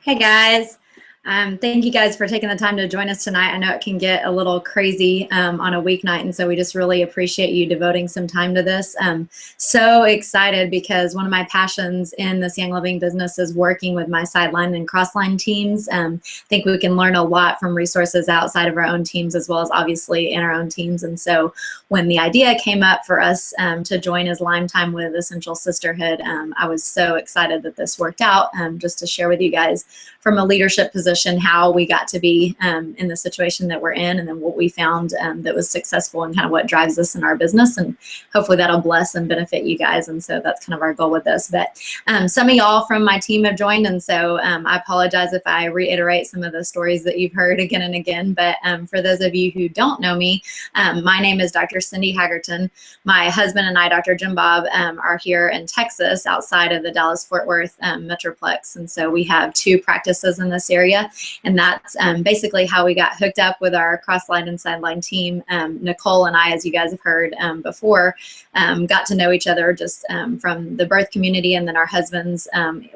Hey guys, thank you guys for taking the time to join us tonight. I know it can get a little crazy on a weeknight, and so we just really appreciate you devoting some time to this. So excited because one of my passions in this Young Living business is working with my sideline and crossline teams. I think we can learn a lot from resources outside of our own teams as well as obviously in our own teams. And so when the idea came up for us to join as Lime Time with Essential Sisterhood, I was so excited that this worked out, just to share with you guys from a leadership position how we got to be in the situation that we're in, and then what we found that was successful and kind of what drives us in our business. And hopefully that'll bless and benefit you guys. And so that's kind of our goal with this. But some of y'all from my team have joined, and so I apologize if I reiterate some of the stories that you've heard again and again. But for those of you who don't know me, my name is Dr. Cindy Haggerton. My husband and I, Dr. Jim Bob, are here in Texas outside of the Dallas-Fort Worth Metroplex. And so we have two practices in this area, and that's basically how we got hooked up with our crossline and sideline team. Nicole and I, as you guys have heard before, got to know each other just from the birth community, and then our husbands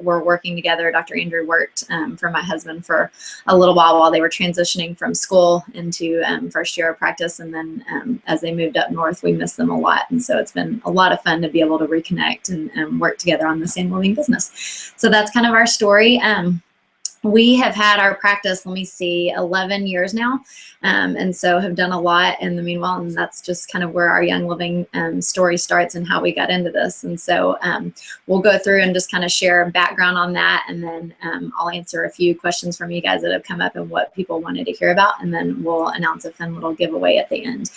were working together. Dr. Andrew worked for my husband for a little while they were transitioning from school into first year of practice, and then as they moved up north, we missed them a lot. And so it's been a lot of fun to be able to reconnect and work together on this Young Living business. So that's kind of our story. We have had our practice, 11 years now, and so have done a lot in the meanwhile, and that's just kind of where our Young Living story starts and how we got into this. And so we'll go through and just kind of share background on that, and then I'll answer a few questions from you guys that have come up and what people wanted to hear about, and then we'll announce a fun little giveaway at the end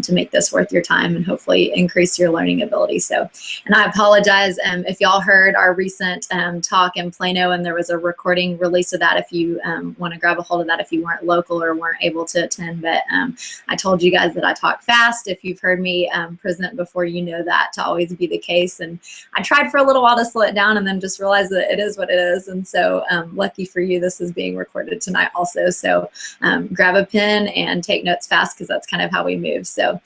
to make this worth your time and hopefully increase your learning ability. So, and I apologize if y'all heard our recent talk in Plano, and there was a recording release of that if you want to grab a hold of that if you weren't local or weren't able to attend. But I told you guys that I talk fast. If you've heard me present before, you know that to always be the case. And I tried for a little while to slow it down and then just realized that it is what it is. And so lucky for you, this is being recorded tonight also. So grab a pen and take notes fast, because that's kind of how we move. So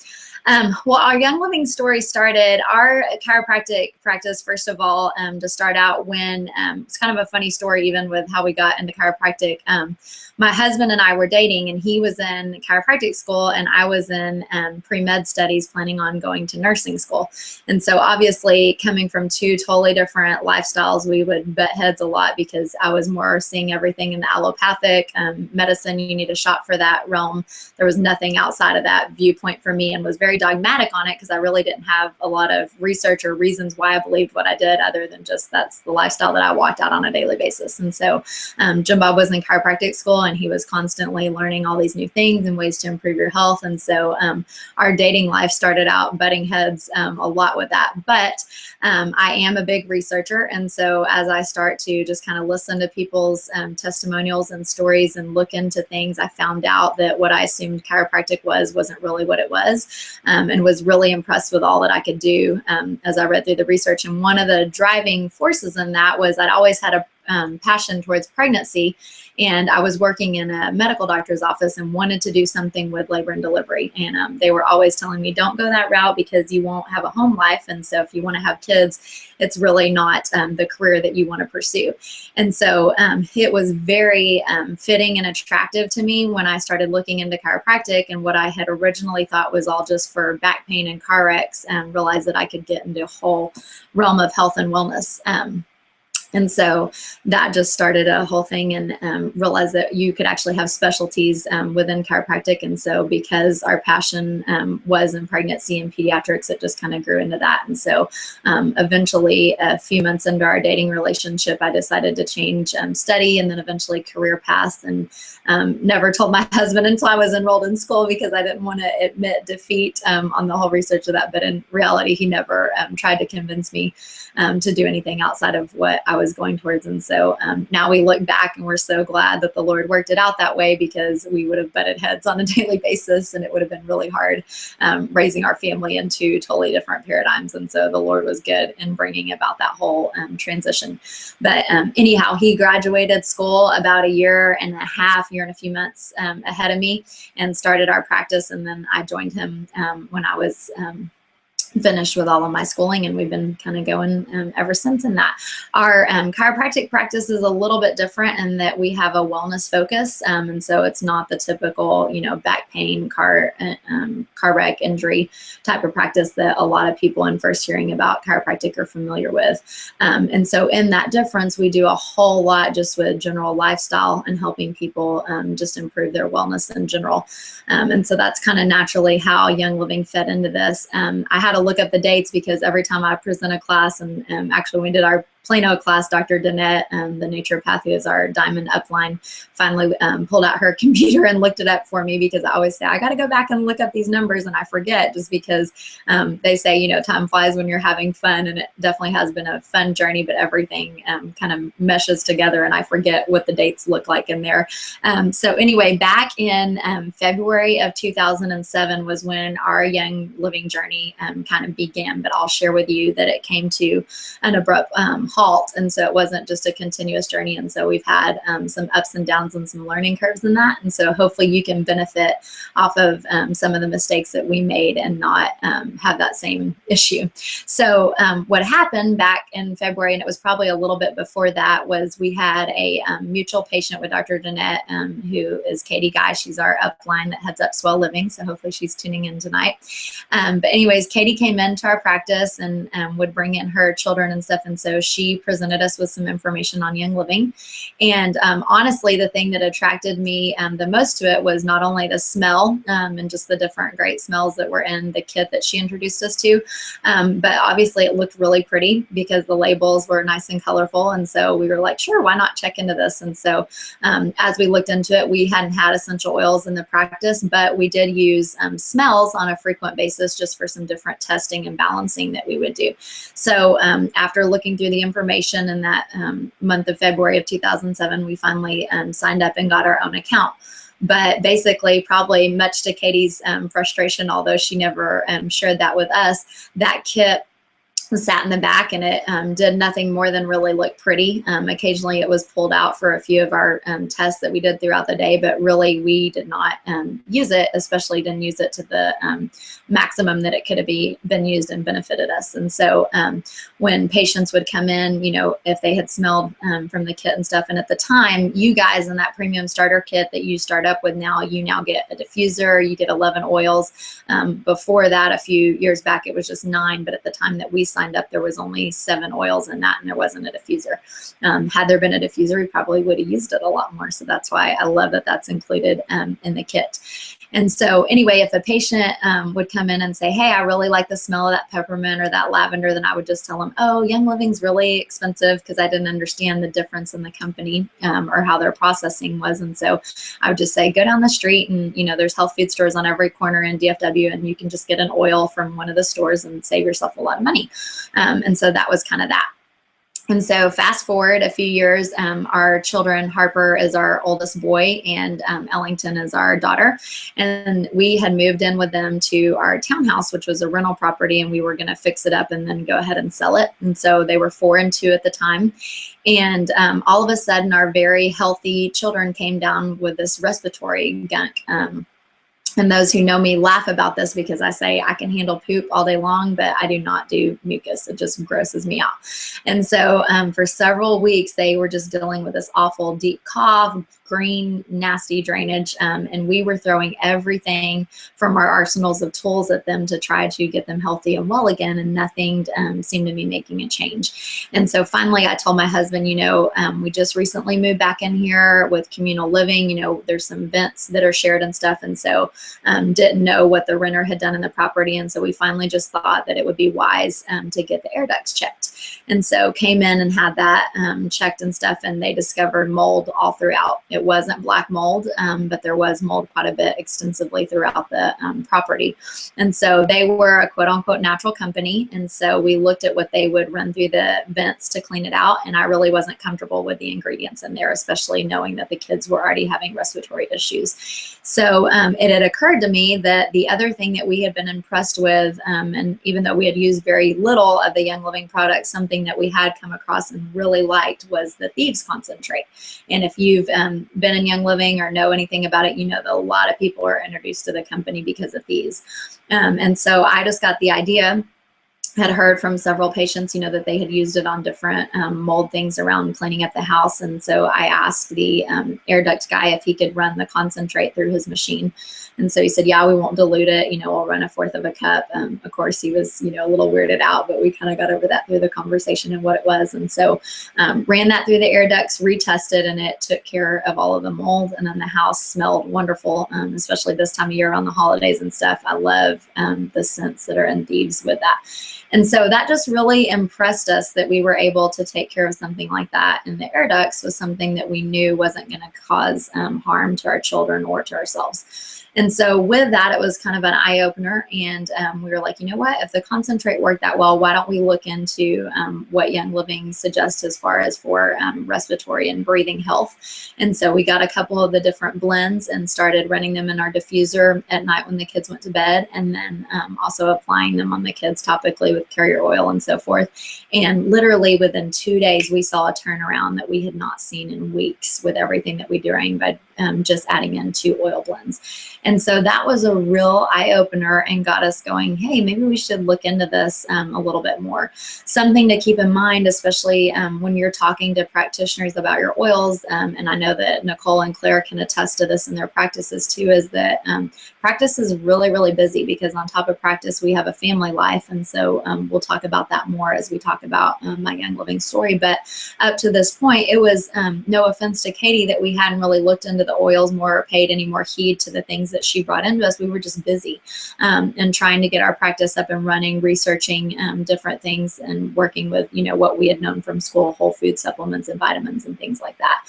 well, our Young Living story started, our chiropractic practice, first of all, to start out when, it's kind of a funny story even with how we got into chiropractic. My husband and I were dating, and he was in chiropractic school, and I was in pre-med studies planning on going to nursing school. And so obviously coming from two totally different lifestyles, we would butt heads a lot, because I was more seeing everything in the allopathic medicine. You need a shot for that realm. There was nothing outside of that viewpoint for me, and was very dogmatic on it because I really didn't have a lot of research or reasons why I believed what I did, other than just that's the lifestyle that I walked out on a daily basis. And so Jim Bob was in chiropractic school, and he was constantly learning all these new things and ways to improve your health. And so our dating life started out butting heads a lot with that. But I am a big researcher, and so as I start to just kind of listen to people's testimonials and stories and look into things, I found out that what I assumed chiropractic wasn't really what it was. And was really impressed with all that I could do as I read through the research. And one of the driving forces in that was I'd always had a passion towards pregnancy, and I was working in a medical doctor's office and wanted to do something with labor and delivery. And they were always telling me, don't go that route because you won't have a home life. And so if you want to have kids, it's really not the career that you want to pursue. And so it was very fitting and attractive to me when I started looking into chiropractic, and what I had originally thought was all just for back pain and car wrecks, and realized that I could get into a whole realm of health and wellness. And so that just started a whole thing, and realized that you could actually have specialties within chiropractic. And so because our passion was in pregnancy and pediatrics, it just kind of grew into that. And so eventually, a few months into our dating relationship, I decided to change study and then eventually career paths, and never told my husband until I was enrolled in school, because I didn't want to admit defeat on the whole research of that. But in reality, he never tried to convince me to do anything outside of what I was going towards. And so now we look back and we're so glad that the Lord worked it out that way, because we would have butted heads on a daily basis, and it would have been really hard raising our family in two totally different paradigms. And so the Lord was good in bringing about that whole transition. But anyhow, he graduated school about a year and a few months ahead of me, and started our practice. And then I joined him when I was finished with all of my schooling, and we've been kind of going ever since in that. Our chiropractic practice is a little bit different in that we have a wellness focus, and so it's not the typical, back pain, car wreck injury type of practice that a lot of people in first hearing about chiropractic are familiar with. And so in that difference, we do a whole lot just with general lifestyle and helping people just improve their wellness in general. And so that's kind of naturally how Young Living fit into this. I had to look up the dates because every time I present a class, and actually when we did our Plano class, Dr. Danette, the naturopath who is our diamond upline, finally pulled out her computer and looked it up for me, because I always say, I got to go back and look up these numbers, and I forget, just because they say, time flies when you're having fun, and it definitely has been a fun journey, but everything kind of meshes together, and I forget what the dates look like in there. So anyway, back in February of 2007 was when our Young Living journey kind of began, but I'll share with you that it came to an abrupt halt. And so it wasn't just a continuous journey. And so we've had some ups and downs and some learning curves in that. And so hopefully you can benefit off of some of the mistakes that we made and not have that same issue. So what happened back in February, and it was probably a little bit before that, was we had a mutual patient with Dr. Danette, who is Katie Guy. She's our upline that heads up Swell Living. So hopefully she's tuning in tonight. But anyways, Katie came into our practice and would bring in her children and stuff. And so she presented us with some information on Young Living. And honestly, the thing that attracted me the most to it was not only the smell and just the different great smells that were in the kit that she introduced us to, but obviously it looked really pretty because the labels were nice and colorful. And so we were like, sure, why not check into this? And so as we looked into it, we hadn't had essential oils in the practice, but we did use smells on a frequent basis just for some different testing and balancing that we would do. So after looking through the information in that month of February of 2007, we finally signed up and got our own account. But basically, probably much to Katie's frustration, although she never shared that with us, that kit sat in the back, and it did nothing more than really look pretty. Occasionally it was pulled out for a few of our tests that we did throughout the day, but really we did not use it, especially didn't use it to the maximum that it could have been used and benefited us. And so when patients would come in, if they had smelled from the kit and stuff, and at the time, you guys in that premium starter kit that you start up with now, you now get a diffuser, you get 11 oils. Before that, a few years back, it was just 9, but at the time that we signed up, there was only 7 oils in that, and there wasn't a diffuser. Had there been a diffuser, we probably would have used it a lot more. So that's why I love that that's included in the kit. And so anyway, if a patient would come in and say, hey, I really like the smell of that peppermint or that lavender, then I would just tell them, oh, Young Living's really expensive, because I didn't understand the difference in the company or how their processing was. And so I would just say, go down the street, and there's health food stores on every corner in DFW, and you can just get an oil from one of the stores and save yourself a lot of money. And so that was kind of that. And so fast forward a few years, our children, Harper is our oldest boy, and Ellington is our daughter. And we had moved in with them to our townhouse, which was a rental property, and we were going to fix it up and then go ahead and sell it. And so they were 4 and 2 at the time. And all of a sudden, our very healthy children came down with this respiratory gunk. And those who know me laugh about this, because I say I can handle poop all day long, but I do not do mucus. It just grosses me out. And so for several weeks, they were just dealing with this awful deep cough, green, nasty drainage. And we were throwing everything from our arsenals of tools at them to try to get them healthy and well again. And nothing seemed to be making a change. And so finally, I told my husband, we just recently moved back in here with communal living. There's some vents that are shared and stuff. And so didn't know what the renter had done in the property. And so we finally just thought that it would be wise to get the air ducts checked. And so came in and had that checked and stuff, and they discovered mold all throughout. It wasn't black mold, but there was mold quite a bit extensively throughout the property. And so they were a quote unquote natural company. And so we looked at what they would run through the vents to clean it out. And I really wasn't comfortable with the ingredients in there, especially knowing that the kids were already having respiratory issues. So it had occurred to me that the other thing that we had been impressed with, and even though we had used very little of the Young Living products, something that we had come across and really liked was the Thieves concentrate. And if you've been in Young Living or know anything about it, you know that a lot of people are introduced to the company because of Thieves. And so I just got the idea had heard from several patients, that they had used it on different mold things around cleaning up the house. And so I asked the air duct guy if he could run the concentrate through his machine. And so he said, yeah, we won't dilute it. We'll run 1/4 of a cup. Of course, he was, a little weirded out, but we kind of got over that through the conversation and what it was. And so ran that through the air ducts, retested, and it took care of all of the mold. And then the house smelled wonderful, especially this time of year around the holidays and stuff. I love the scents that are in Thieves with that. And so that just really impressed us that we were able to take care of something like that. And the air ducts was something that we knew wasn't going to cause harm to our children or to ourselves. And so with that, it was kind of an eye-opener. And we were like, you know what, if the concentrate worked that well, why don't we look into what Young Living suggests as far as for respiratory and breathing health. And so we got a couple of the different blends and started running them in our diffuser at night when the kids went to bed, and then also applying them on the kids topically with carrier oil and so forth. And literally within 2 days, we saw a turnaround that we had not seen in weeks with everything that we doing by just adding in 2 oil blends. And so that was a real eye-opener and got us going, hey, maybe we should look into this a little bit more. Something to keep in mind, especially when you're talking to practitioners about your oils, and I know that Nicole and Claire can attest to this in their practices too, is that practice is really, really busy, because on top of practice, we have a family life. And so we'll talk about that more as we talk about my Young Living story. But up to this point, it was no offense to Katie that we hadn't really looked into the oils more or paid any more heed to the things that she brought into us. We were just busy and trying to get our practice up and running, researching different things and working with, what we had known from school, whole food supplements and vitamins and things like that.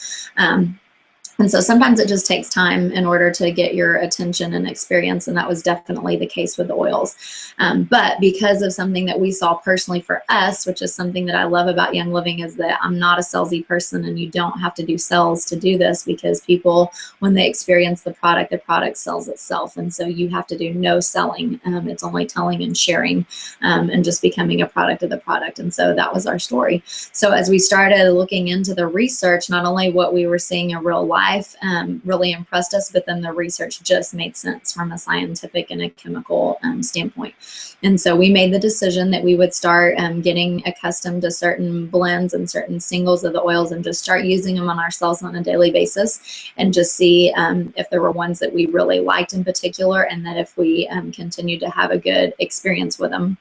And so sometimes it just takes time in order to get your attention and experience. And that was definitely the case with the oils. But because of something that we saw personally for us, which is something that I love about Young Living, is that I'm not a salesy person, and you don't have to do sales to do this, because people, when they experience the product sells itself. And so you have to do no selling. It's only telling and sharing and just becoming a product of the product. And so that was our story. So as we started looking into the research, not only what we were seeing in real life really impressed us, but then the research just made sense from a scientific and a chemical standpoint. And so we made the decision that we would start getting accustomed to certain blends and certain singles of the oils, and just start using them on ourselves on a daily basis, and just see if there were ones that we really liked in particular, and that if we continued to have a good experience with them,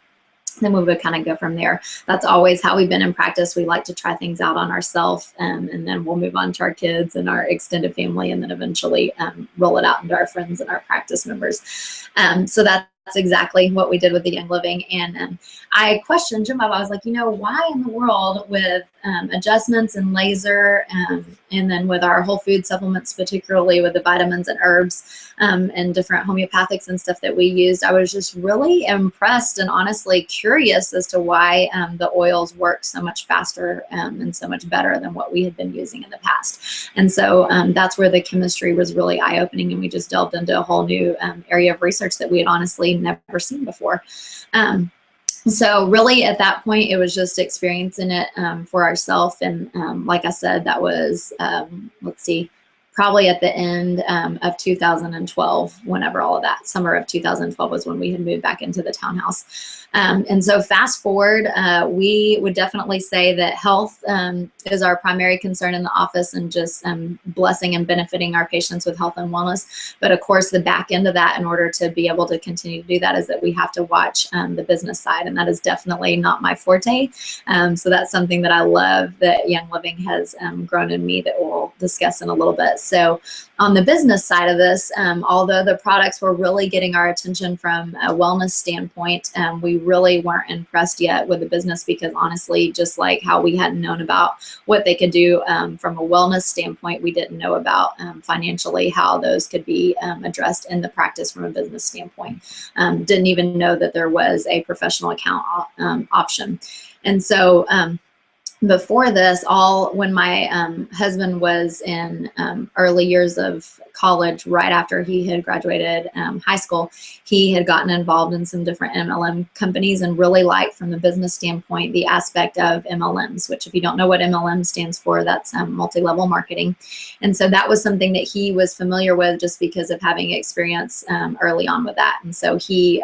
then we would kind of go from there. That's always how we've been in practice. We like to try things out on ourselves, and then we'll move on to our kids and our extended family, and then eventually roll it out into our friends and our practice members. So that's exactly what we did with the Young Living. And I questioned Jim Bob. I was like, why in the world with adjustments and laser, and then with our whole food supplements, particularly with the vitamins and herbs and different homeopathics and stuff that we used, I was just really impressed and honestly curious as to why the oils work so much faster and so much better than what we had been using in the past. And so that's where the chemistry was really eye-opening, and we just delved into a whole new area of research that we had honestly never seen before. So really at that point, it was just experiencing it for ourselves. And like I said, that was, probably at the end of 2012, whenever all of that, summer of 2012 was when we had moved back into the townhouse. And so fast forward, we would definitely say that health is our primary concern in the office, and just blessing and benefiting our patients with health and wellness. But of course, the back end of that, in order to be able to continue to do that, is that we have to watch the business side. And that is definitely not my forte. So that's something that I love that Young Living has grown in me, that we'll discuss in a little bit. So on the business side of this, although the products were really getting our attention from a wellness standpoint, we really weren't impressed yet with the business, because honestly, just like how we hadn't known about what they could do from a wellness standpoint, we didn't know about financially how those could be addressed in the practice from a business standpoint. Didn't even know that there was a professional account option. And so before this, when my husband was in early years of college, right after he had graduated high school, he had gotten involved in some different MLM companies, and really liked, from the business standpoint, the aspect of MLMs, which, if you don't know what MLM stands for, that's multi-level marketing. And so that was something that he was familiar with, just because of having experience early on with that. And so he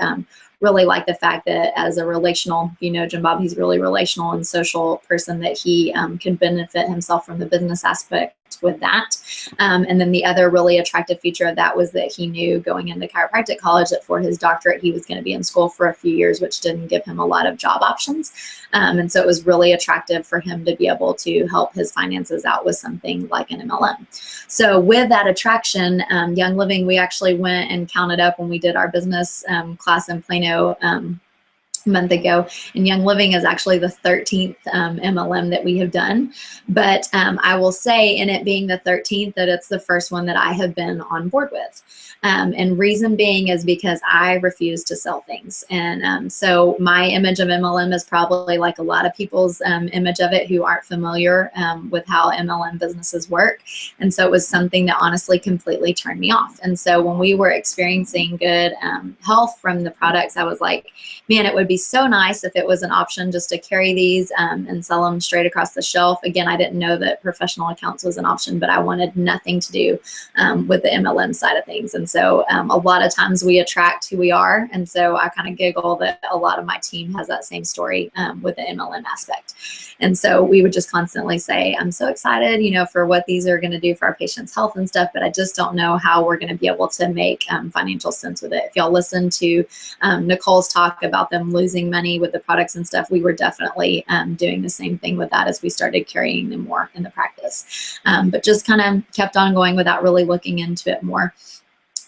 really like the fact that as a relational, you know, Jim Bob, he's really relational and social person, that he can benefit himself from the business aspect with that. And then the other really attractive feature of that was that he knew going into chiropractic college that for his doctorate, he was going to be in school for a few years, which didn't give him a lot of job options. And so it was really attractive for him to be able to help his finances out with something like an MLM. So with that attraction, Young Living, we actually went and counted up when we did our business class in Plano month ago, and Young Living is actually the 13th MLM that we have done. But I will say, in it being the 13th, that it's the first one that I have been on board with. And reason being is because I refuse to sell things. And so my image of MLM is probably like a lot of people's image of it who aren't familiar with how MLM businesses work. And so it was something that honestly completely turned me off. And so when we were experiencing good health from the products, I was like, man, it would be so nice if it was an option just to carry these and sell them straight across the shelf. Again, I didn't know that professional accounts was an option, but I wanted nothing to do with the MLM side of things. And so a lot of times we attract who we are. And so I kind of giggle that a lot of my team has that same story with the MLM aspect. And so we would just constantly say, I'm so excited, you know, for what these are going to do for our patients' health and stuff, but I just don't know how we're going to be able to make financial sense with it. If y'all listen to Nicole's talk about them losing money with the products and stuff, we were definitely doing the same thing with that as we started carrying them more in the practice. But just kind of kept on going without really looking into it more.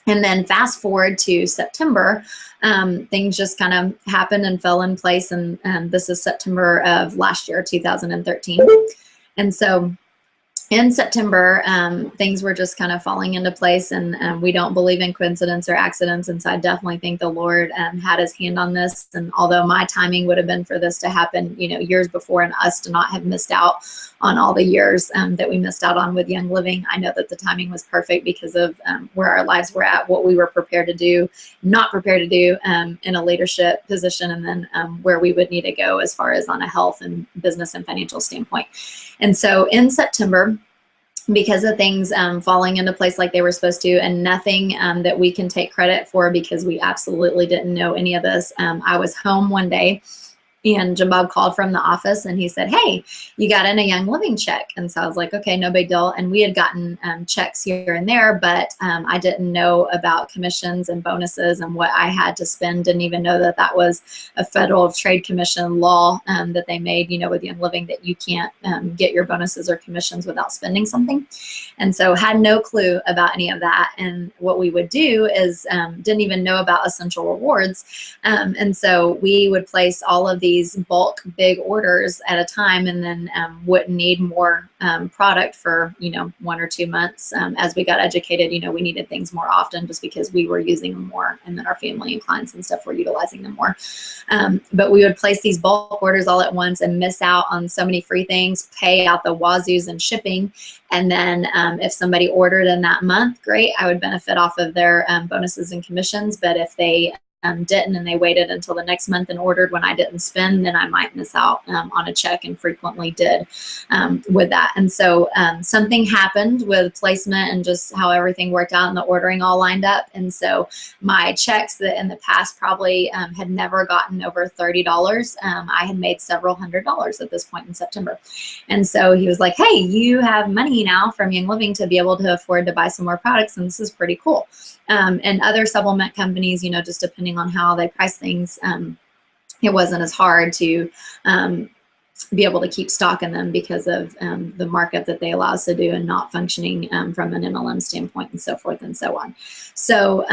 And then fast forward to September, things just kind of happened and fell in place. And this is September of last year, 2013. And so in September, things were just kind of falling into place, and we don't believe in coincidence or accidents. And so I definitely think the Lord had his hand on this. And although my timing would have been for this to happen, you know, years before, and us to not have missed out on all the years that we missed out on with Young Living, I know that the timing was perfect because of where our lives were at, what we were prepared to do, not prepared to do in a leadership position, and then where we would need to go as far as on a health and business and financial standpoint. And so in September, because of things falling into place like they were supposed to, and nothing that we can take credit for because we absolutely didn't know any of this, I was home one day, and Jim Bob called from the office and he said, hey, you got in a Young Living check. And so I was like, okay, no big deal. And we had gotten checks here and there, but I didn't know about commissions and bonuses and what I had to spend. Didn't even know that that was a federal trade commission law that they made, you know, with Young Living, that you can't get your bonuses or commissions without spending something. And so had no clue about any of that. And what we would do is didn't even know about essential rewards. And so we would place all of these bulk big orders at a time, and then wouldn't need more product for, you know, 1 or 2 months. As we got educated, you know, we needed things more often just because we were using them more, and then our family and clients and stuff were utilizing them more. But we would place these bulk orders all at once and miss out on so many free things, pay out the wazoos in shipping. And then if somebody ordered in that month, great, I would benefit off of their bonuses and commissions. But if they didn't, and they waited until the next month and ordered when I didn't spend, then I might miss out on a check, and frequently did with that. And so something happened with placement and just how everything worked out and the ordering all lined up. And so my checks that in the past probably had never gotten over $30, I had made several $100s at this point in September. And so he was like, hey, you have money now from Young Living to be able to afford to buy some more products, and this is pretty cool. And other supplement companies, you know, just depending on how they price things, it wasn't as hard to be able to keep stock in them because of the markup that they allow us to do, and not functioning from an MLM standpoint, and so forth and so on. So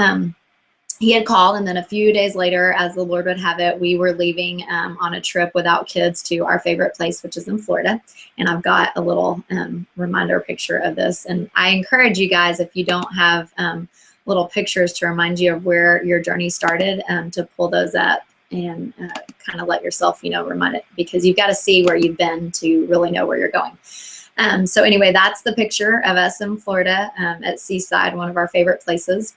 he had called, and then a few days later, as the Lord would have it, we were leaving on a trip without kids to our favorite place, which is in Florida. And I've got a little reminder picture of this. And I encourage you guys, if you don't have little pictures to remind you of where your journey started, to pull those up and kind of let yourself, you know, remind it, because you've got to see where you've been to really know where you're going. So anyway, that's the picture of us in Florida at Seaside, one of our favorite places.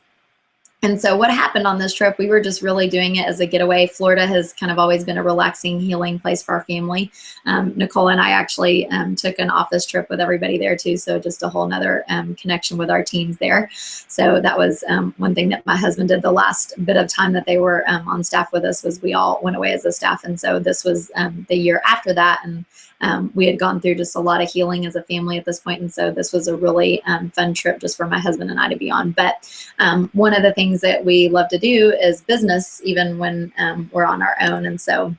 And so what happened on this trip, we were just really doing it as a getaway. Florida has kind of always been a relaxing, healing place for our family. Nicole and I actually took an office trip with everybody there too. So just a whole nother connection with our teams there. So that was one thing that my husband did the last bit of time that they were on staff with us, was we all went away as a staff. And so this was the year after that. And we had gone through just a lot of healing as a family at this point. And so this was a really fun trip just for my husband and I to be on. But one of the things that we love to do is business, even when we're on our own. And so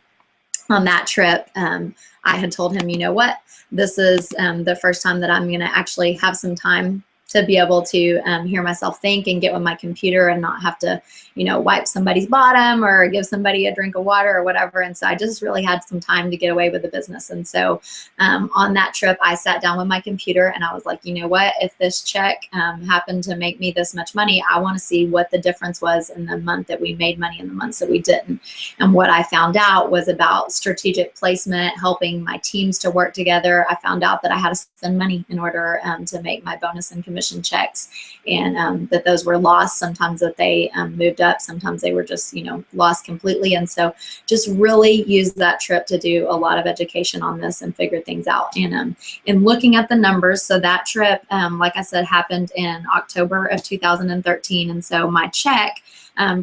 on that trip, I had told him, you know what, this is the first time that I'm going to actually have some time to be able to hear myself think and get with my computer and not have to, wipe somebody's bottom or give somebody a drink of water or whatever. And so I just really had some time to get away with the business. And so on that trip, I sat down with my computer and I was like, you know what, if this check happened to make me this much money, I want to see what the difference was in the month that we made money and the months that we didn't. And what I found out was about strategic placement, helping my teams to work together. I found out that I had to spend money in order to make my bonus and commission checks, and that those were lost. Sometimes that they moved up, sometimes they were just lost completely. And so just really used that trip to do a lot of education on this and figure things out. And in looking at the numbers, so that trip, like I said, happened in October of 2013. And so my check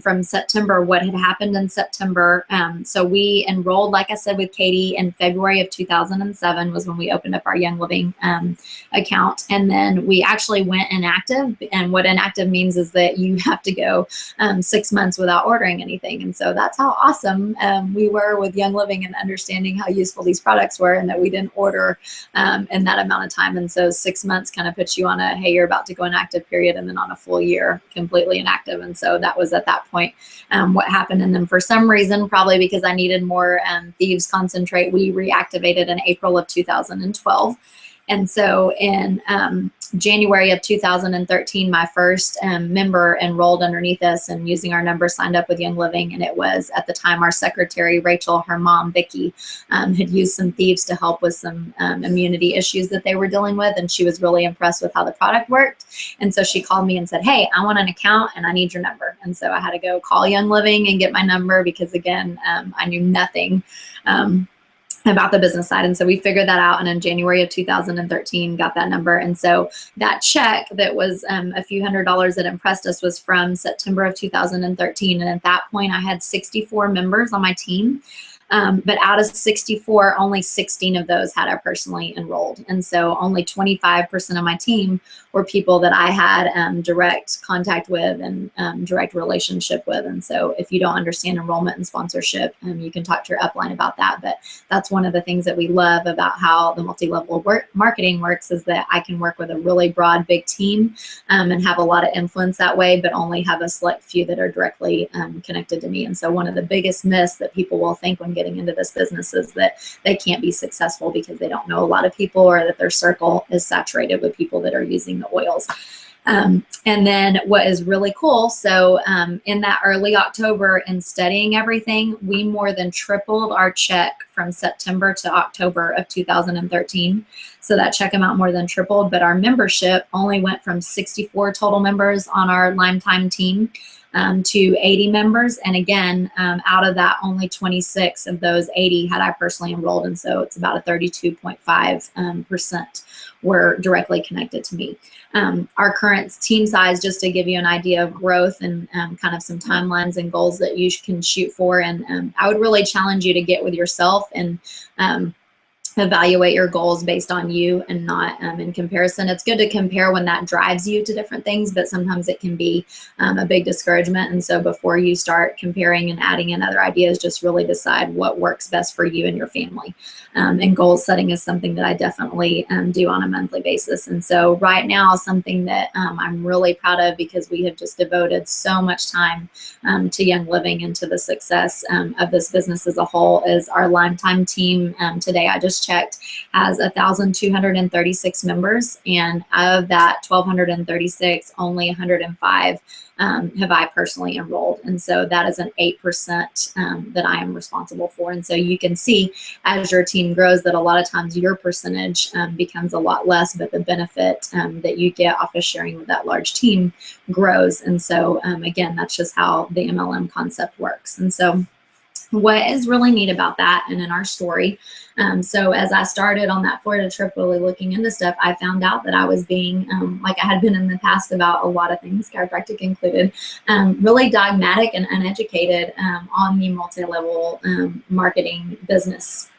from September, what had happened in September. So we enrolled, like I said, with Katie in February of 2007 was when we opened up our Young Living account. And then we actually went inactive. And what inactive means is that you have to go 6 months without ordering anything. And so that's how awesome we were with Young Living and understanding how useful these products were and that we didn't order in that amount of time. And so 6 months kind of puts you on a, hey, you're about to go inactive period, and then on a full year completely inactive. And so that was at that point what happened. And then for some reason, probably because I needed more thieves concentrate, we reactivated in April of 2012. And so in January of 2013, my first member enrolled underneath us and using our number signed up with Young Living. And it was at the time our secretary, Rachel, her mom, Vicki, had used some thieves to help with some immunity issues that they were dealing with. And she was really impressed with how the product worked. And so she called me and said, hey, I want an account and I need your number. And so I had to go call Young Living and get my number because, again, I knew nothing about the business side. And so we figured that out. And in January of 2013, got that number. And so that check that was a few $100s that impressed us was from September of 2013. And at that point, I had 64 members on my team. But out of 64, only 16 of those had I personally enrolled. And so only 25% of my team were people that I had direct contact with and direct relationship with. And so if you don't understand enrollment and sponsorship, you can talk to your upline about that. But that's one of the things that we love about how the multi-level marketing works, is that I can work with a really broad, big team and have a lot of influence that way, but only have a select few that are directly connected to me. And so one of the biggest myths that people will think when getting into this business is that they can't be successful because they don't know a lot of people, or that their circle is saturated with people that are using the oils. And then what is really cool, so in that early October, in studying everything, we more than tripled our check from September to October of 2013. So that check amount more than tripled, but our membership only went from 64 total members on our Thyme team to 80 members. And again, out of that, only 26 of those 80 had I personally enrolled. And so it's about a 32.5% were directly connected to me. Our current team size, just to give you an idea of growth and kind of some timelines and goals that you can shoot for. And I would really challenge you to get with yourself and evaluate your goals based on you and not in comparison. It's good to compare when that drives you to different things, but sometimes it can be a big discouragement. And so before you start comparing and adding in other ideas, just really decide what works best for you and your family. And goal setting is something that I definitely do on a monthly basis. And so right now, something that I'm really proud of, because we have just devoted so much time to Young Living and to the success of this business as a whole, is our Thyme team. Today, I just just checked, has 1,236 members, and of that 1,236, only 105 have I personally enrolled. And so that is an 8% that I am responsible for. And so you can see as your team grows that a lot of times your percentage becomes a lot less, but the benefit that you get off of sharing with that large team grows. And so again, that's just how the MLM concept works. And so what is really neat about that, and in our story, so as I started on that Florida trip really looking into stuff, I found out that I was being, like I had been in the past about a lot of things, chiropractic included, really dogmatic and uneducated on the multi-level marketing business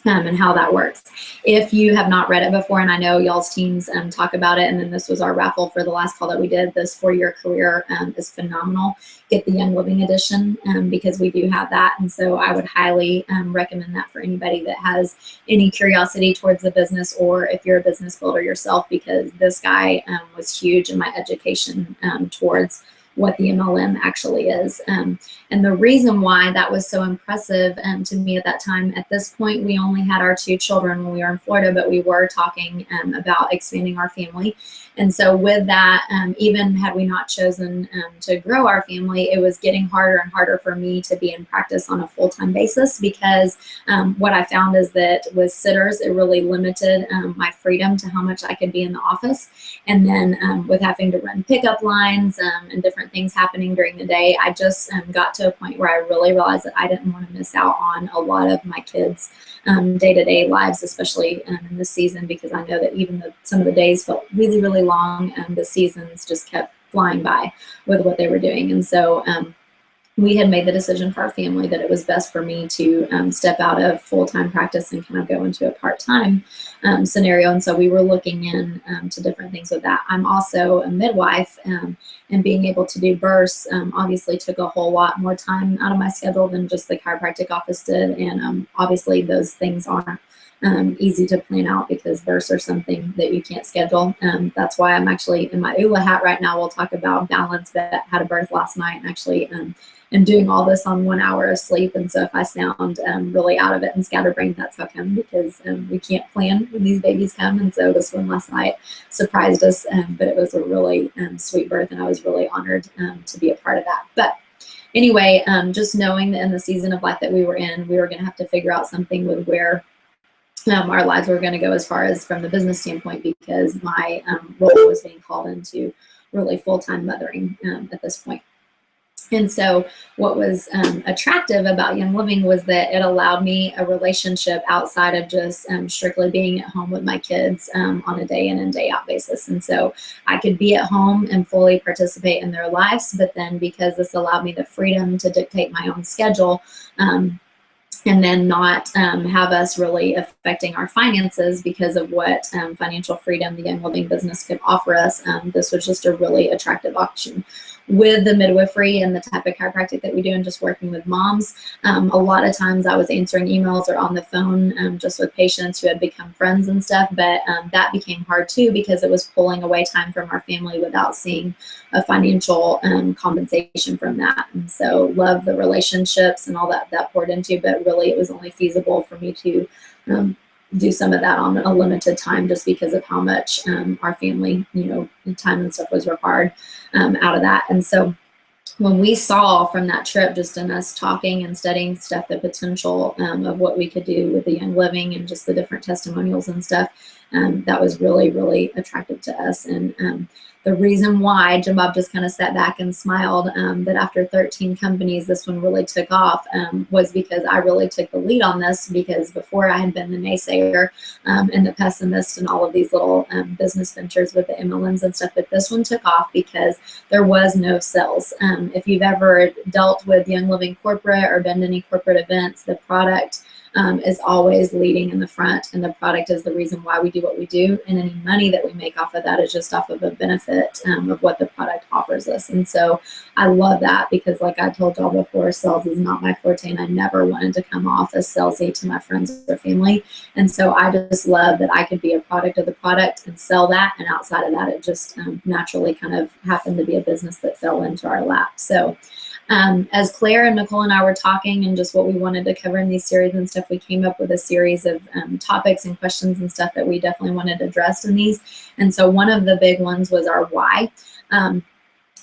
and how that works. If you have not read it before, and I know y'all's teams talk about it, and then this was our raffle for the last call that we did, this 4-year career is phenomenal. Get the Young Living edition because we do have that. And so I would highly recommend that for anybody that has any curiosity towards the business, or if you're a business builder yourself, because this guy was huge in my education towards what the MLM actually is. And the reason why that was so impressive to me at that time, at this point, we only had our 2 children when we were in Florida, but we were talking about expanding our family. And so with that, even had we not chosen to grow our family, it was getting harder and harder for me to be in practice on a full-time basis, because what I found is that with sitters, it really limited my freedom to how much I could be in the office. And then with having to run pickup lines and different things happening during the day, I just got to a point where I really realized that I didn't want to miss out on a lot of my kids' day-to-day lives, especially in this season, because I know that even though some of the days felt really, really long, the seasons just kept flying by with what they were doing. And so we had made the decision for our family that it was best for me to step out of full-time practice and kind of go into a part-time scenario. And so we were looking in to different things with that. I'm also a midwife, and being able to do births obviously took a whole lot more time out of my schedule than just the chiropractic office did. And obviously those things aren't easy to plan out, because births are something that you can't schedule. That's why I'm actually in my ULA hat right now. We'll talk about balance, but had a birth last night, and actually am doing all this on 1 hour of sleep. And so if I sound really out of it and scatterbrained, that's how come, because we can't plan when these babies come. And so this one last night surprised us, but it was a really sweet birth, and I was really honored to be a part of that. But anyway, just knowing that in the season of life that we were in, we were going to have to figure out something with where our lives were going to go as far as from the business standpoint, because my role was being called into really full-time mothering at this point. And so what was attractive about Young Living was that it allowed me a relationship outside of just strictly being at home with my kids on a day in and day out basis. And so I could be at home and fully participate in their lives, but then because this allowed me the freedom to dictate my own schedule, and then not have us really affecting our finances because of what financial freedom the Young Living business could offer us, this was just a really attractive option. With the midwifery and the type of chiropractic that we do and just working with moms, a lot of times I was answering emails or on the phone just with patients who had become friends and stuff, but that became hard too, because it was pulling away time from our family without seeing a financial compensation from that. And so love the relationships and all that poured into, but really it was only feasible for me to do some of that on a limited time, just because of how much our family, time and stuff was required out of that. And so when we saw from that trip, just in us talking and studying stuff, the potential of what we could do with the Young Living and just the different testimonials and stuff, that was really, really attractive to us. And the reason why Jim Bob just kind of sat back and smiled that after 13 companies, this one really took off was because I really took the lead on this, because before I had been the naysayer and the pessimist and all of these little business ventures with the MLMs and stuff, but this one took off because there was no sales. If you've ever dealt with Young Living corporate or been to any corporate events, the product is always leading in the front, and the product is the reason why we do what we do, and any money that we make off of that is just off of a benefit of what the product offers us. And so I love that, because like I told y'all before, sales is not my forte, and I never wanted to come off as salesy to my friends or family. And so I just love that I could be a product of the product and sell that, and outside of that, it just naturally kind of happened to be a business that fell into our lap. So As Claire and Nicole and I were talking and just what we wanted to cover in these series and stuff, we came up with a series of topics and questions and stuff that we definitely wanted addressed in these. And so one of the big ones was our why.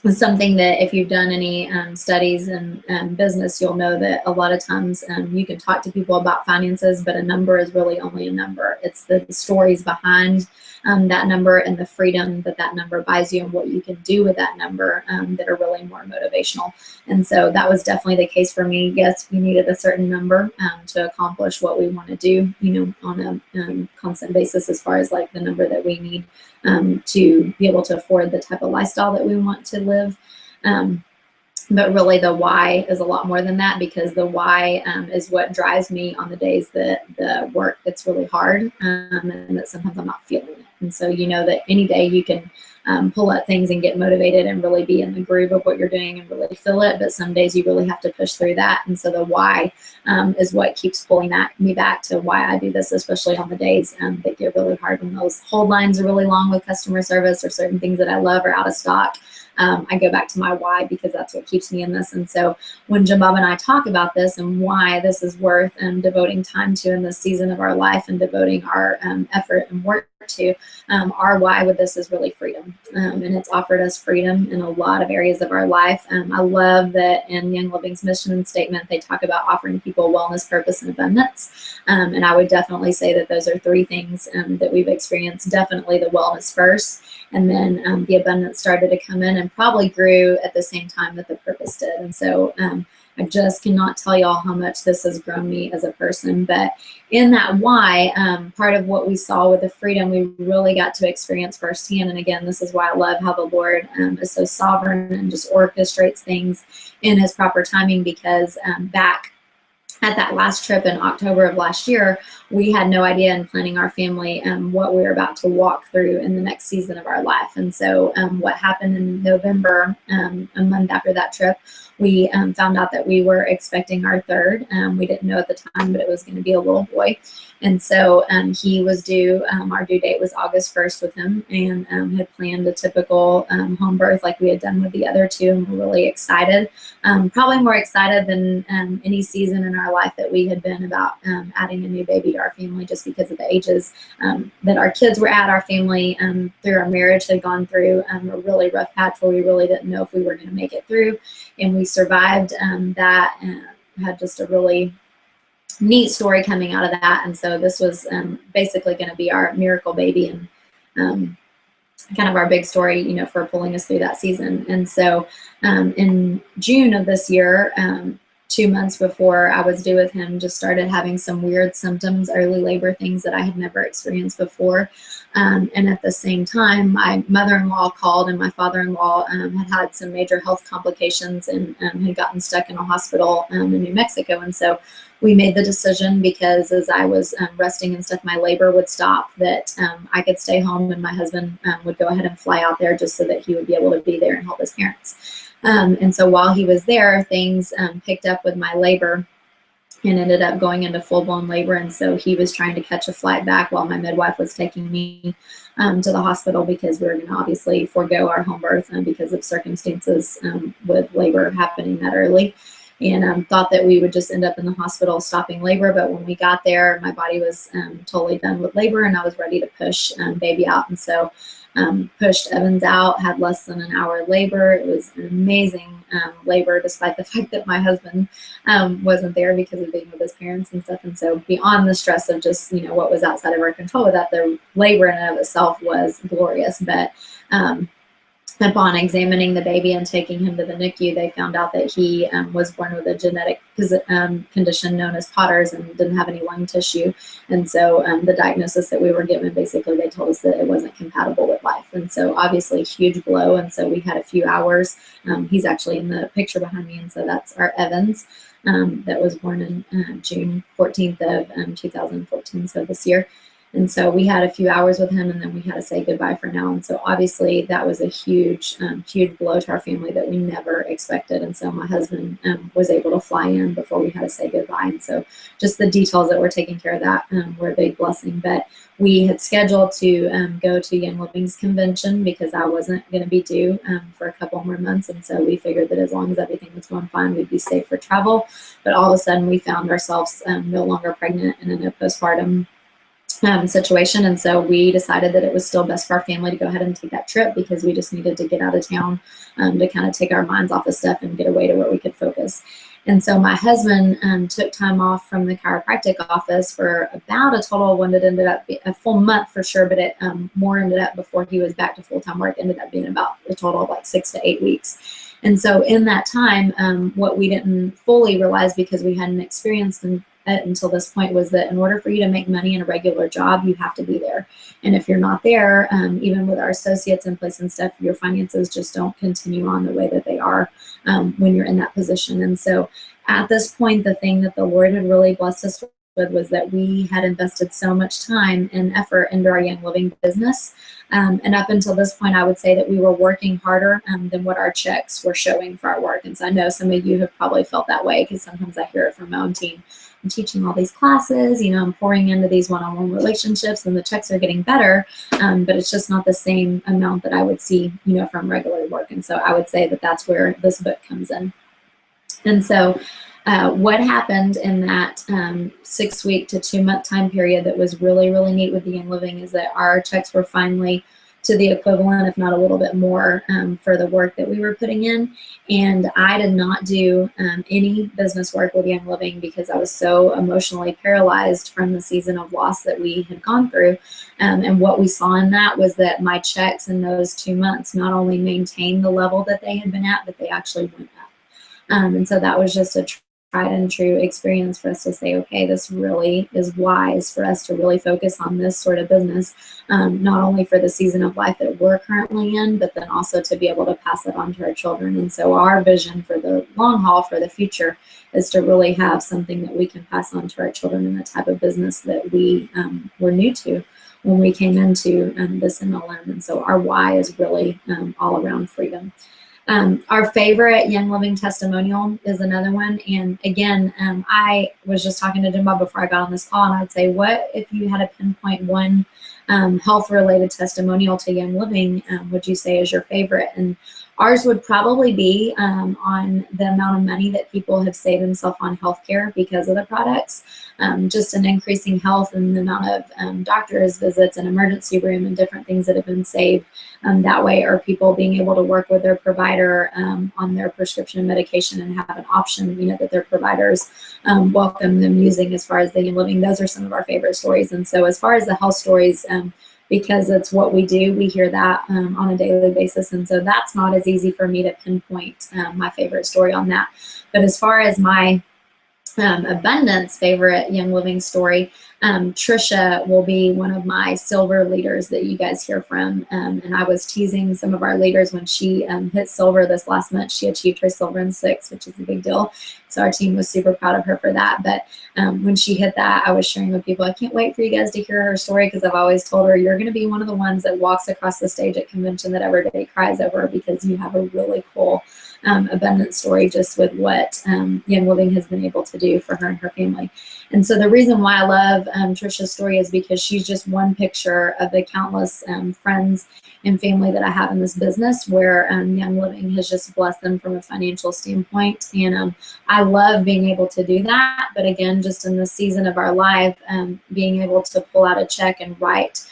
Was something that if you've done any studies in business, you'll know that a lot of times you can talk to people about finances, but a number is really only a number. It's the stories behind that number and the freedom that that number buys you and what you can do with that number that are really more motivational. And so that was definitely the case for me. Yes, we needed a certain number to accomplish what we want to do, on a constant basis, as far as like the number that we need to be able to afford the type of lifestyle that we want to live. But really the why is a lot more than that, because the why is what drives me on the days that the work gets really hard and that sometimes I'm not feeling it. And so that any day you can pull up things and get motivated and really be in the groove of what you're doing and really feel it, but some days you really have to push through that. And so the why is what keeps pulling me back to why I do this, especially on the days that get really hard, when those hold lines are really long with customer service or certain things that I love are out of stock. I go back to my why, because that's what keeps me in this. And so when Jim Bob and I talk about this and why this is worth devoting time to in this season of our life and devoting our effort and work to, our why with this is really freedom. And it's offered us freedom in a lot of areas of our life. I love that in Young Living's mission statement, they talk about offering people wellness, purpose, and abundance. And I would definitely say that those are three things that we've experienced. Definitely the wellness first, and then the abundance started to come in and probably grew at the same time that the purpose did. And so I just cannot tell y'all how much this has grown me as a person. But in that why, part of what we saw with the freedom, we really got to experience firsthand. And again, this is why I love how the Lord is so sovereign and just orchestrates things in his proper timing, because back at that last trip in October of last year, we had no idea in planning our family what we were about to walk through in the next season of our life. And so what happened in November, a month after that trip, we found out that we were expecting our third. We didn't know at the time, but it was going to be a little boy. And so he was due, our due date was August 1st with him, and had planned a typical home birth like we had done with the other two. And we're really excited, probably more excited than any season in our life that we had been about adding a new baby to our family, just because of the ages that our kids were at. Our family through our marriage had gone through a really rough patch where we really didn't know if we were going to make it through, and we survived that and had just a really neat story coming out of that. And so this was basically going to be our miracle baby and kind of our big story, for pulling us through that season. And so in June of this year, 2 months before I was due with him, just started having some weird symptoms, early labor things that I had never experienced before. And at the same time, my mother-in-law called, and my father-in-law had some major health complications and had gotten stuck in a hospital in New Mexico. And so we made the decision, because as I was resting and stuff, my labor would stop, that I could stay home and my husband would go ahead and fly out there just so that he would be able to be there and help his parents. And so while he was there, things picked up with my labor and ended up going into full-blown labor. And so he was trying to catch a flight back while my midwife was taking me to the hospital, because we were going to obviously forego our home birth because of circumstances with labor happening that early. And thought that we would just end up in the hospital stopping labor. But when we got there, my body was totally done with labor, and I was ready to push baby out. And so pushed Evans out, had less than an hour labor. It was an amazing labor, despite the fact that my husband wasn't there because of being with his parents and stuff. And so beyond the stress of just, what was outside of our control with that, the labor in and of itself was glorious. But upon examining the baby and taking him to the NICU, they found out that he was born with a genetic condition known as Potter's and didn't have any lung tissue. And so the diagnosis that we were given, basically they told us that it wasn't compatible with life. And so obviously huge blow. And so we had a few hours. He's actually in the picture behind me. And so that's our Evans that was born in June 14th of 2014, so this year. And so we had a few hours with him, and then we had to say goodbye for now. And so obviously that was a huge, huge blow to our family that we never expected. And so my husband was able to fly in before we had to say goodbye. And so just the details that were taking care of that were a big blessing. But we had scheduled to go to Young Living's convention because I wasn't going to be due for a couple more months. And so we figured that as long as everything was going fine, we'd be safe for travel. But all of a sudden we found ourselves no longer pregnant and in a postpartum situation. And so we decided that it was still best for our family to go ahead and take that trip because we just needed to get out of town to kind of take our minds off of stuff and get away to where we could focus. And so my husband took time off from the chiropractic office for about a total of one that ended up being a full month for sure, but it more ended up before he was back to full-time work, ended up being about a total of like 6 to 8 weeks. And so in that time, what we didn't fully realize because we hadn't experienced it until this point was that in order for you to make money in a regular job, you have to be there. And if you're not there, even with our associates in place and stuff, your finances just don't continue on the way that they are when you're in that position. And so at this point, the thing that the Lord had really blessed us with was that we had invested so much time and effort into our Young Living business. And up until this point, I would say that we were working harder than what our checks were showing for our work. And so I know some of you have probably felt that way because sometimes I hear it from my own team. I'm teaching all these classes, I'm pouring into these one-on-one relationships and the checks are getting better, but it's just not the same amount that I would see, from regular work. And so I would say that that's where this book comes in. And so what happened in that 6 week to 2 month time period that was really, really neat with the Young Living is that our checks were finally to the equivalent, if not a little bit more, for the work that we were putting in. And I did not do any business work with Young Living because I was so emotionally paralyzed from the season of loss that we had gone through. And what we saw in that was that my checks in those 2 months not only maintained the level that they had been at, but they actually went up. And so that was just a tried and true experience for us to say, okay, this really is wise for us to really focus on this sort of business, not only for the season of life that we're currently in, but then also to be able to pass it on to our children. And so our vision for the long haul, for the future, is to really have something that we can pass on to our children in the type of business that we were new to when we came into this MLM. And so our why is really all around freedom. Our favorite Young Living testimonial is another one. And again, I was just talking to Jim Bob before I got on this call, and I'd say, what if you had to pinpoint one health-related testimonial to Young Living, would you say is your favorite? And ours would probably be on the amount of money that people have saved themselves on healthcare because of the products. Just an increasing health and the amount of doctor's visits and emergency room and different things that have been saved that way, or people being able to work with their provider on their prescription medication and have an option, that their providers welcome them using as far as the Young Living. Those are some of our favorite stories. And so as far as the health stories, because it's what we do, we hear that on a daily basis. And so that's not as easy for me to pinpoint my favorite story on that. But as far as my abundance favorite Young Living story, Trisha will be one of my silver leaders that you guys hear from. And I was teasing some of our leaders when she hit silver this last month. She achieved her silver in 6, which is a big deal. So our team was super proud of her for that. But when she hit that, I was sharing with people, I can't wait for you guys to hear her story, because I've always told her, you're going to be one of the ones that walks across the stage at convention that everybody cries over, because you have a really cool abundant story just with what Young Living has been able to do for her and her family. And so the reason why I love Trisha's story is because she's just one picture of the countless friends and family that I have in this business, where Young Living has just blessed them from a financial standpoint. And I love being able to do that. But again, just in this season of our life, being able to pull out a check and write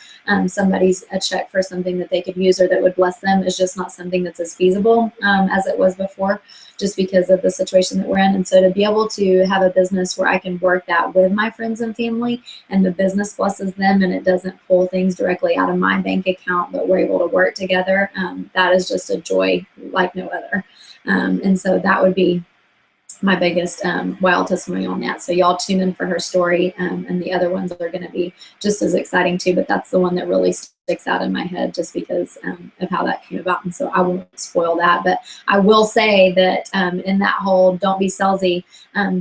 somebody's a check for something that they could use or that would bless them is just not something that's as feasible as it was before, just because of the situation that we're in. And so to be able to have a business where I can work that with my friends and family, and the business blesses them and it doesn't pull things directly out of my bank account, but we're able to work together, that is just a joy like no other. And so that would be my biggest wild testimony on that. So y'all tune in for her story, and the other ones are going to be just as exciting too, but that's the one that really stood sticks out in my head just because of how that came about. And so I won't spoil that. But I will say that in that whole don't be salesy,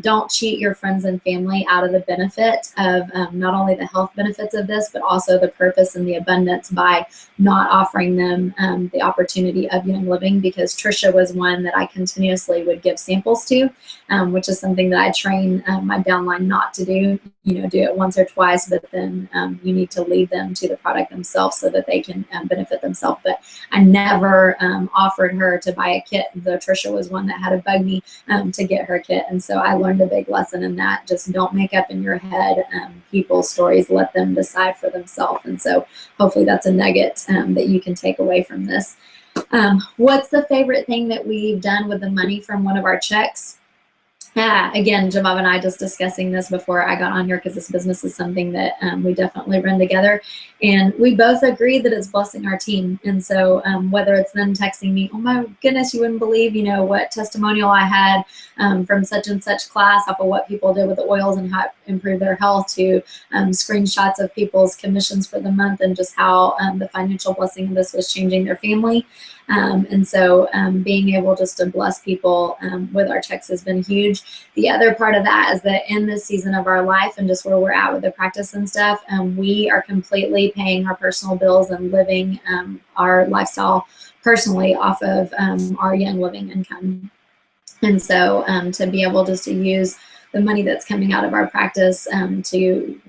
don't cheat your friends and family out of the benefit of not only the health benefits of this, but also the purpose and the abundance by not offering them the opportunity of Young Living, because Trisha was one that I continuously would give samples to, which is something that I train my downline not to do. Do it once or twice, but then you need to lead them to the product themselves so that they can benefit themselves. But I never offered her to buy a kit, though Trisha was one that had to bug me to get her kit. And so I learned a big lesson in that. Just don't make up in your head people's stories, let them decide for themselves. And so hopefully that's a nugget that you can take away from this. What's the favorite thing that we've done with the money from one of our checks? Again, Jamav and I just discussing this before I got on here, because this business is something that we definitely run together, and we both agree that it's blessing our team. And so whether it's them texting me, oh my goodness, you wouldn't believe, what testimonial I had from such and such class off of what people did with the oils and how it improved their health, to screenshots of people's commissions for the month and just how the financial blessing of this was changing their family. And so being able just to bless people with our checks has been huge. The other part of that is that in this season of our life and just where we're at with the practice and stuff, we are completely paying our personal bills and living our lifestyle personally off of our Young Living income. And so to be able just to use the money that's coming out of our practice to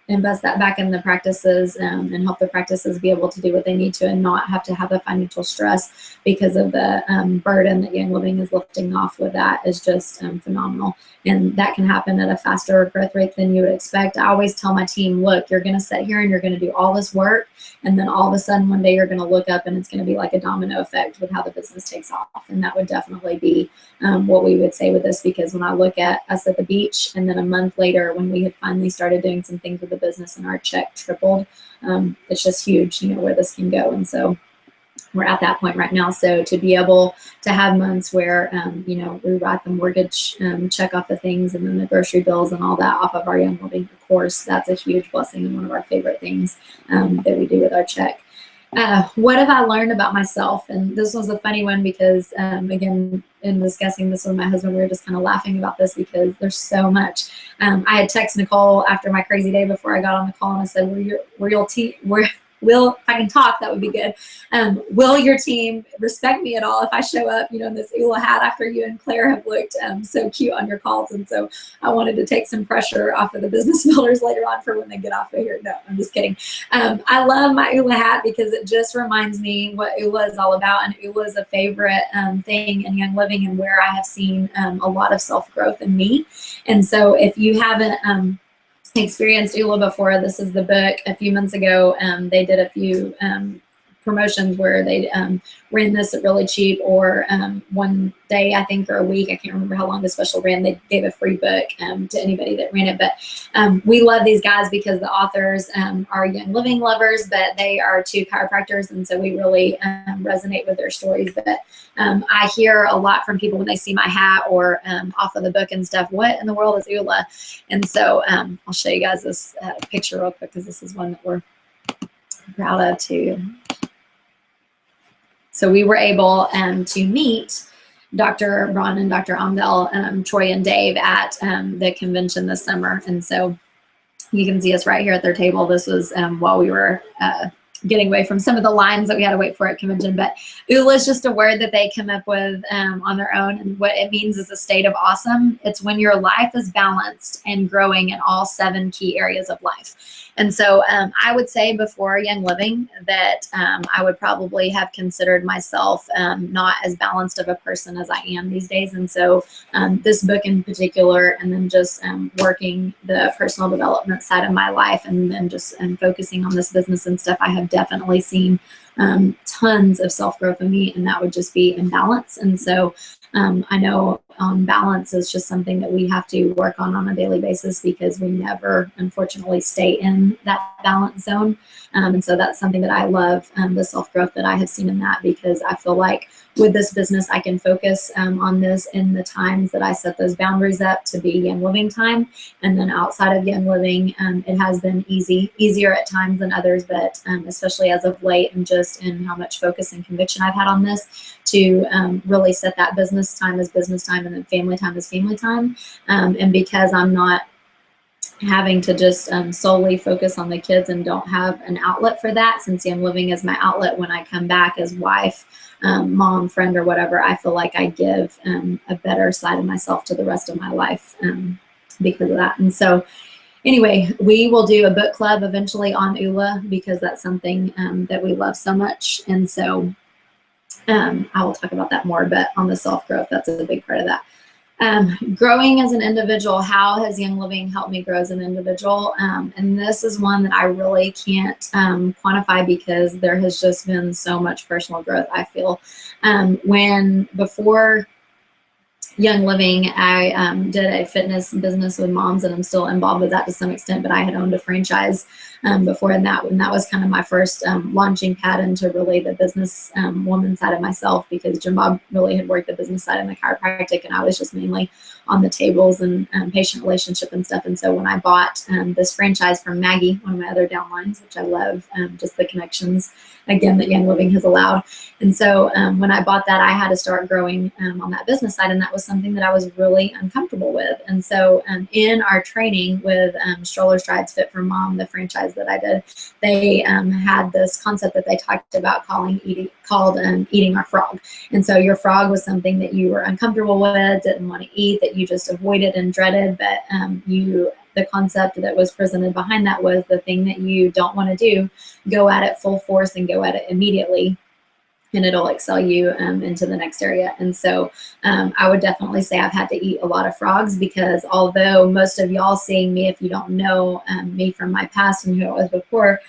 invest that back in the practices and help the practices be able to do what they need to and not have to have the financial stress because of the burden that Young Living is lifting off with that is just phenomenal. And that can happen at a faster growth rate than you would expect. I always tell my team, look, you're going to sit here and you're going to do all this work, and then all of a sudden one day you're going to look up and it's going to be like a domino effect with how the business takes off. And that would definitely be what we would say with this, because when I look at us at the beach and then a month later when we had finally started doing some things with the business and our check tripled, it's just huge, where this can go. And so we're at that point right now. So to be able to have months where, we write the mortgage check off the things and then the grocery bills and all that off of our Young Living course, that's a huge blessing and one of our favorite things that we do with our check. What have I learned about myself? And this was a funny one because, again, in discussing this with my husband, we were just kind of laughing about this because there's so much. I had texted Nicole after my crazy day before I got on the call, and I said, if I can talk, that would be good. Will your team respect me at all if I show up, in this ULA hat after you and Claire have looked so cute on your calls? And so I wanted to take some pressure off of the business builders later on for when they get off of here. No, I'm just kidding. I love my ULA hat because it just reminds me what ULA is all about. And ULA is a favorite thing in Young Living and where I have seen a lot of self-growth in me. And so if you haven't experienced ULA before, this is the book. A few months ago, they did a few promotions where they ran this at really cheap, or one day, I think, or a week, I can't remember how long the special ran, they gave a free book to anybody that ran it. But we love these guys because the authors are Young Living lovers, but they are two chiropractors, and so we really resonate with their stories. But I hear a lot from people when they see my hat or off of the book and stuff, what in the world is ULA? And so I'll show you guys this picture real quick, because this is one that we're proud of too. So we were able to meet Dr. Braun and Dr. Amdel, Troy and Dave at the convention this summer. And so you can see us right here at their table. This was while we were getting away from some of the lines that we had to wait for at convention. But ULA is just a word that they come up with on their own. And what it means is a state of awesome. It's when your life is balanced and growing in all 7 key areas of life. And so I would say before Young Living that I would probably have considered myself not as balanced of a person as I am these days. And so this book in particular, and then just working the personal development side of my life, and then just focusing on this business and stuff, I have definitely seen tons of self-growth in me, and that would just be imbalance. And so I know on balance is just something that we have to work on a daily basis because we never, unfortunately, stay in that balance zone. And so that's something that I love, the self-growth that I have seen in that, because I feel like with this business, I can focus on this in the times that I set those boundaries up to be Young Living time. And then outside of Young Living, it has been easier at times than others, but especially as of late, and just in how much focus and conviction I've had on this, to really set that business time as business time and then family time as family time. And because I'm not having to just solely focus on the kids and don't have an outlet for that, since Young Living is my outlet when I come back as wife, mom, friend, or whatever, I feel like I give a better side of myself to the rest of my life because of that. And so anyway, we will do a book club eventually on ULA because that's something that we love so much. And so I will talk about that more, but on the self-growth, that's a big part of that. Growing as an individual, how has Young Living helped me grow as an individual? And this is one that I really can't quantify because there has just been so much personal growth, I feel. Before Young Living, I did a fitness business with moms, and I'm still involved with that to some extent, but I had owned a franchise before, and that was kind of my first launching pad into really the business woman side of myself, because Jim Bob really had worked the business side and the chiropractic, and I was just mainly on the tables and patient relationship and stuff. And so when I bought this franchise from Maggie, one of my other downlines, which I love, just the connections, again, that Young Living has allowed. And so when I bought that, I had to start growing on that business side, and that was something that I was really uncomfortable with. And so in our training with Stroller Strides Fit for Mom, the franchise that I did, they had this concept that they talked about called eating our frog. And so your frog was something that you were uncomfortable with, didn't want to eat, that you just avoided and dreaded, but the concept that was presented behind that was the thing that you don't want to do, go at it full force and go at it immediately, and it'll excel you into the next area. And so I would definitely say I've had to eat a lot of frogs, because although most of y'all seeing me, if you don't know me from my past and who I was before,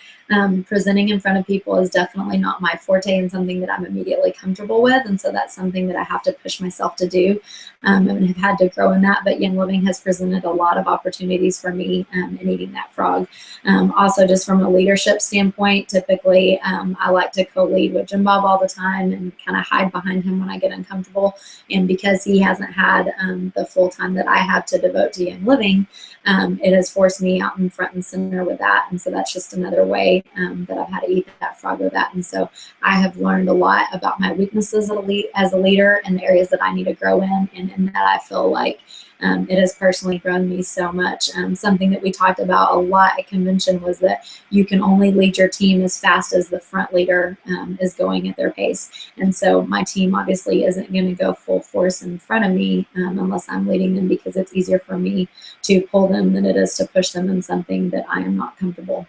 presenting in front of people is definitely not my forte and something that I'm immediately comfortable with. And so that's something that I have to push myself to do and have had to grow in that. But Young Living has presented a lot of opportunities for me in eating that frog. Also, just from a leadership standpoint, typically I like to co-lead with Jim Bob all the time and kind of hide behind him when I get uncomfortable. And because he hasn't had the full time that I have to devote to Young Living, it has forced me out in front and center with that. And so that's just another way that I've had to eat that frog with that. And so I have learned a lot about my weaknesses as a leader and the areas that I need to grow in. And in that, I feel like it has personally grown me so much. Something that we talked about a lot at convention was that you can only lead your team as fast as the front leader is going at their pace. And so my team obviously isn't going to go full force in front of me unless I'm leading them, because it's easier for me to pull them than it is to push them in something that I am not comfortable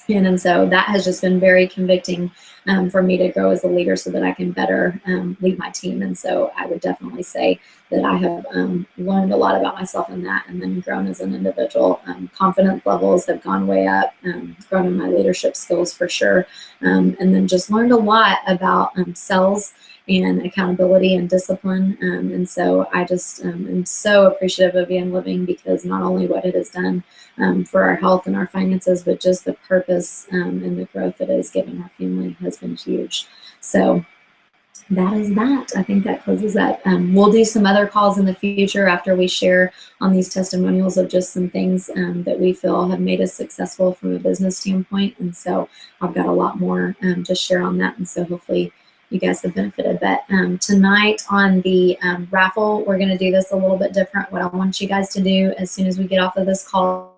in. And so that has just been very convicting for me to grow as a leader so that I can better lead my team. And so I would definitely say that I have learned a lot about myself in that, and then grown as an individual. Confidence levels have gone way up, grown in my leadership skills for sure, and then just learned a lot about sales and accountability and discipline. And so I just am so appreciative of Young Living, because not only what it has done for our health and our finances, but just the purpose and the growth that it has given our family has been huge. So that is that. I think that closes that. We'll do some other calls in the future after we share on these testimonials of just some things that we feel have made us successful from a business standpoint. And so I've got a lot more to share on that. And so hopefully you guys have benefited. But tonight on the raffle, we're going to do this a little bit different. What I want you guys to do as soon as we get off of this call,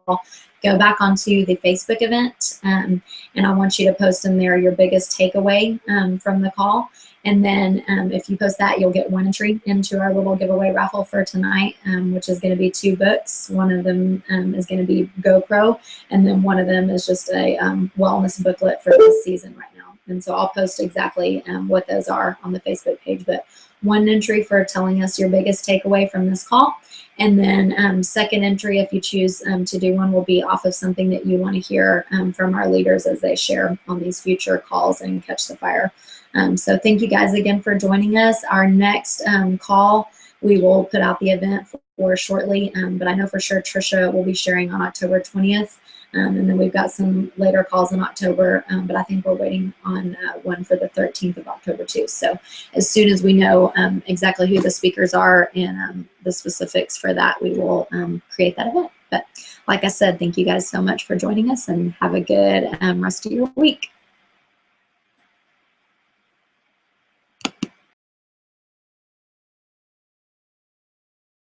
go back onto the Facebook event, and I want you to post in there your biggest takeaway from the call. And then if you post that, you'll get one entry into our little giveaway raffle for tonight, which is going to be 2 books. One of them is going to be GoPro, and then one of them is just a wellness booklet for this season right now. And so I'll post exactly what those are on the Facebook page. But one entry for telling us your biggest takeaway from this call. And then second entry, if you choose to do one, will be off of something that you want to hear from our leaders as they share on these future calls and Catch the Fire. So thank you guys again for joining us. Our next call, we will put out the event for shortly, but I know for sure Trisha will be sharing on October 20th. And then we've got some later calls in October, but I think we're waiting on one for the 13th of October too. So as soon as we know exactly who the speakers are and the specifics for that, we will create that event. But like I said, thank you guys so much for joining us, and have a good rest of your week.